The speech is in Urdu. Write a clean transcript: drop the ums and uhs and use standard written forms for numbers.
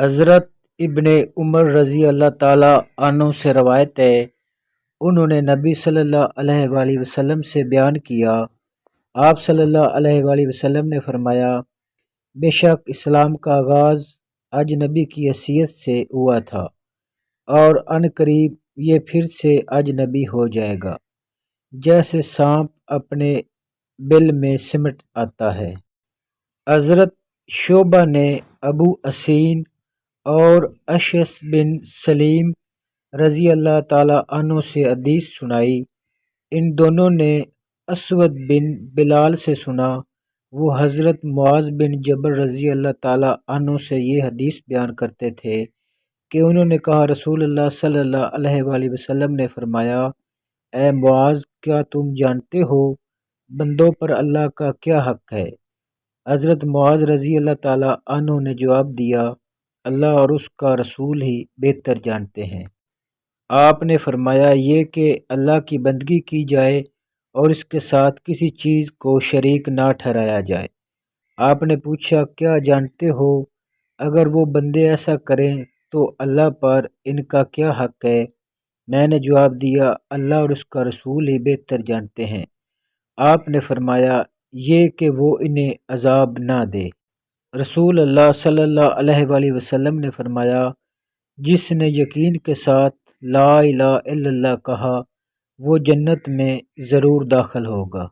حضرت ابن عمر رضی اللہ تعالیٰ عنہ سے روایت ہے، انہوں نے نبی صلی اللہ علیہ وآلہ وسلم سے بیان کیا، آپ صلی اللہ علیہ وآلہ وسلم نے فرمایا، بے شک اسلام کا آغاز اجنبی کی حیثیت سے ہوا تھا اور ان قریب یہ پھر سے اجنبی ہو جائے گا، جیسے سانپ اپنے بل میں سمٹ آتا ہے۔ حضرت شعبہ نے ابو حسین اور اشعث بن سلیم رضی اللہ تعالیٰ عنہ سے حدیث سنائی، ان دونوں نے اسود بن بلال سے سنا، وہ حضرت معاذ بن جبل رضی اللہ تعالیٰ عنہ سے یہ حدیث بیان کرتے تھے کہ انہوں نے کہا، رسول اللہ صلی اللہ علیہ وآلہ وسلم نے فرمایا، اے معاذ، کیا تم جانتے ہو بندوں پر اللہ کا کیا حق ہے؟ حضرت معاذ رضی اللہ تعالیٰ عنہ نے جواب دیا، اللہ اور اس کا رسول ہی بہتر جانتے ہیں۔ آپ نے فرمایا، یہ کہ اللہ کی بندگی کی جائے اور اس کے ساتھ کسی چیز کو شریک نہ ٹھہرایا جائے۔ آپ نے پوچھا، کیا جانتے ہو اگر وہ بندے ایسا کریں تو اللہ پر ان کا کیا حق ہے؟ میں نے جواب دیا، اللہ اور اس کا رسول ہی بہتر جانتے ہیں۔ آپ نے فرمایا، یہ کہ وہ انہیں عذاب نہ دے۔ رسول اللہ صلی اللہ علیہ وآلہ وسلم نے فرمایا، جس نے یقین کے ساتھ لا الہ الا اللہ کہا، وہ جنت میں ضرور داخل ہوگا۔